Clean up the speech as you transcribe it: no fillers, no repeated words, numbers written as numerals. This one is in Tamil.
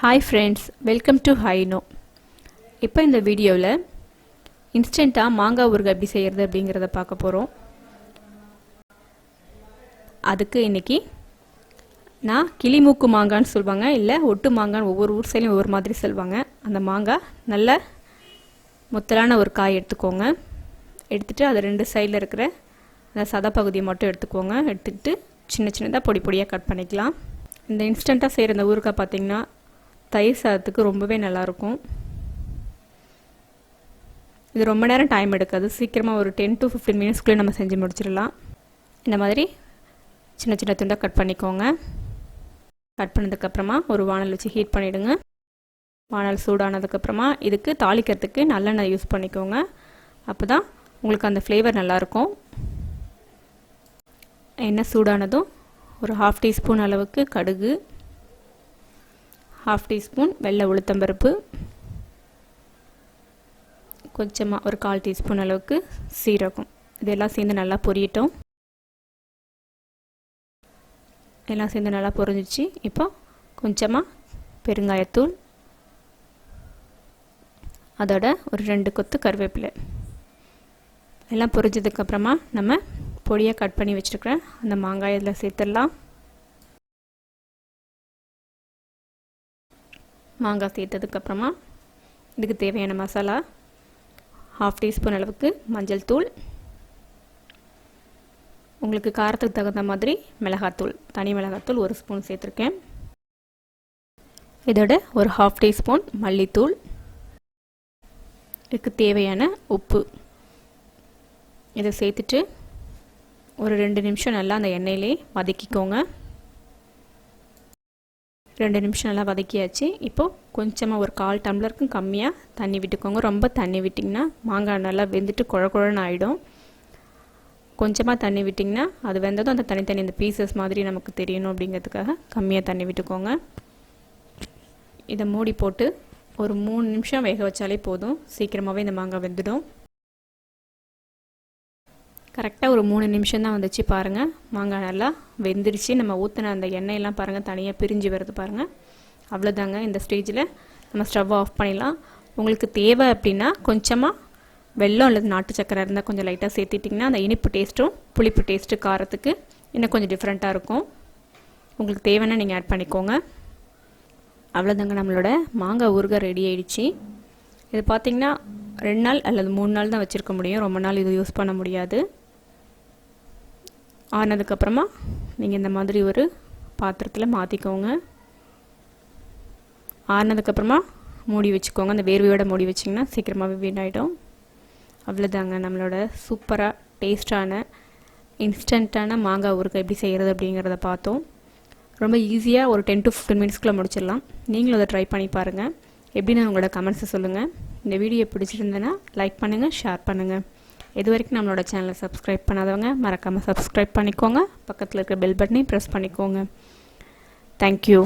Hi friends, welcome to Hi-Inno. இப்போ இந்த வீடியோவில் இன்ஸ்டண்ட்டாக மாங்காய் ஊறுகாய் எப்படி செய்கிறது அப்படிங்கிறத பார்க்க போகிறோம். அதுக்கு இன்றைக்கி நான் கிளிமூக்கு மாங்கான்னு சொல்லுவாங்க, இல்லை ஒட்டு மாங்கான்னு ஒவ்வொரு ஊர் சைட்லையும் ஒவ்வொரு மாதிரி சொல்லுவாங்க. அந்த மாங்காய் நல்ல முத்தலான ஒரு காய் எடுத்துக்கோங்க. எடுத்துகிட்டு அது ரெண்டு சைடில் இருக்கிற அந்த சதை பகுதியை மட்டும் எடுத்துக்கோங்க. எடுத்துக்கிட்டு சின்ன சின்னதாக பொடி பொடியாக கட் பண்ணிக்கலாம். இந்த இன்ஸ்டண்ட்டாக செய்கிற இந்த ஊறுகாய் பார்த்திங்கன்னா தயிர் சாதத்துக்கு ரொம்பவே நல்லாயிருக்கும். இது ரொம்ப நேரம் டைம் எடுக்காது, சீக்கிரமாக ஒரு 10 to 15 மினிட்ஸ்க்குள்ளே நம்ம செஞ்சு முடிச்சிடலாம். இந்த மாதிரி சின்ன சின்ன துண்டாக கட் பண்ணிக்கோங்க. கட் பண்ணதுக்கப்புறமா ஒரு வானல் வச்சு ஹீட் பண்ணிவிடுங்க. வானல் சூடானதுக்கப்புறமா இதுக்கு தாளிக்கிறதுக்கு நல்லெண்ணெய் யூஸ் பண்ணிக்கோங்க. அப்போ தான் உங்களுக்கு அந்த ஃப்ளேவர் நல்லாயிருக்கும். எண்ணெய் சூடானதும் ஒரு 1/2 டீஸ்பூன் அளவுக்கு கடுகு, 1/2 டீஸ்பூன் வெள்ளை உளுத்தம்பருப்பு, கொஞ்சமாக ஒரு 1/4 டீஸ்பூன் அளவுக்கு சீரகம், இதெல்லாம் சேர்ந்து நல்லா பொரியட்டும். எல்லாம் சேர்ந்து நல்லா பொரிஞ்சிச்சு. இப்போ கொஞ்சமாக பெருங்காயத்தூள், அதோட ஒரு 2 கொத்து கருவேப்பிலை, எல்லாம் பொரிஞ்சதுக்கப்புறமா நம்ம பொடியாக கட் பண்ணி வச்சுருக்கிறேன் அந்த மாங்காய் இதில் சேர்த்துடலாம். மாங்காய் சேர்த்ததுக்கப்புறமா இதுக்கு தேவையான மசாலா 1/2 டீஸ்பூன் அளவுக்கு மஞ்சள் தூள், உங்களுக்கு காரத்துக்கு தகுந்த மாதிரி மிளகாத்தூள், தனி மிளகாத்தூள் 1 ஸ்பூன் சேர்த்துருக்கேன். இதோட ஒரு 1/2 டீஸ்பூன் மல்லித்தூள், இதுக்கு தேவையான உப்பு, இதை சேர்த்துட்டு ஒரு 2 நிமிஷம் நல்லா அந்த எண்ணெயிலே வதக்கிக்கோங்க. 2 நிமிஷம் நல்லா வதக்கியாச்சு. இப்போது கொஞ்சமாக ஒரு 1/4 டம்ளருக்கும் கம்மியாக தண்ணி விட்டுக்கோங்க. ரொம்ப தண்ணி விட்டிங்கன்னா மாங்காய் நல்லா வெந்துட்டு குழன்னு ஆகிடும். கொஞ்சமாக தண்ணி விட்டிங்கன்னா அது வெந்ததும் அந்த தனித்தனி இந்த பீசஸ் மாதிரி நமக்கு தெரியணும் அப்படிங்கிறதுக்காக கம்மியாக தண்ணி விட்டுக்கோங்க. இதை மூடி போட்டு ஒரு 3 நிமிஷம் வேக வச்சாலே போதும், சீக்கிரமாகவே இந்த மாங்காய் வெந்துடும். கரெக்டாக ஒரு 3 நிமிஷம் தான் வந்துச்சு பாருங்கள். மாங்காய் நல்லா வெந்துருச்சு. நம்ம ஊற்றின அந்த எண்ணெயெல்லாம் பாருங்கள் தனியாக பிரிஞ்சு வருது பாருங்கள். அவ்வளோதாங்க. இந்த ஸ்டேஜில் நம்ம ஸ்டவ் ஆஃப் பண்ணிடலாம். உங்களுக்கு தேவை அப்படின்னா கொஞ்சமாக வெல்லம் அல்லது நாட்டு சக்கரை இருந்தால் கொஞ்சம் லைட்டாக சேர்த்திட்டிங்கன்னா அந்த இனிப்பு டேஸ்ட்டும் புளிப்பு டேஸ்ட்டு காரத்துக்கு இன்னும் கொஞ்சம் டிஃப்ரெண்ட்டாக இருக்கும். உங்களுக்கு தேவைன்னா நீங்கள் ஆட் பண்ணிக்கோங்க. அவ்வளோதாங்க, நம்மளோட மாங்காய் ஊறுகாய் ரெடி ஆகிடுச்சு. இது பார்த்திங்கன்னா 2 நாள் அல்லது 3 நாள் தான் வச்சுருக்க முடியும், ரொம்ப நாள் இது யூஸ் பண்ண முடியாது. ஆனதுக்கப்புறமா நீங்கள் இந்த மாதிரி ஒரு பாத்திரத்தில் மாற்றிக்கோங்க. ஆனதுக்கப்புறமா மூடி வச்சுக்கோங்க. அந்த வேர்வையோட மூடி வச்சிங்கன்னா சீக்கிரமாகவே வீணாயிடும். அவ்வளோதாங்க, நம்மளோட சூப்பராக டேஸ்டான இன்ஸ்டண்ட்டான மாங்காய் ஊறுகாய் எப்படி செய்கிறது அப்படிங்கிறத பார்த்தோம். ரொம்ப ஈஸியாக ஒரு 10 to 15 மினிட்ஸ்க்குள்ளே முடிச்சிடலாம். நீங்களும் அதை ட்ரை பண்ணி பாருங்கள். எப்படின்னு உங்களோட கமெண்ட்ஸை சொல்லுங்கள். இந்த வீடியோ பிடிச்சிருந்தேன்னா லைக் பண்ணுங்கள், ஷேர் பண்ணுங்கள். இது வரைக்கும் நம்மளோட சேனலை சப்ஸ்கிரைப் பண்ணாதவங்க மறக்காமல் சப்ஸ்கிரைப் பண்ணிக்கோங்க. பக்கத்தில் இருக்கிற பெல் பட்டனையும் ப்ரெஸ் பண்ணிக்கோங்க. தேங்க்யூ.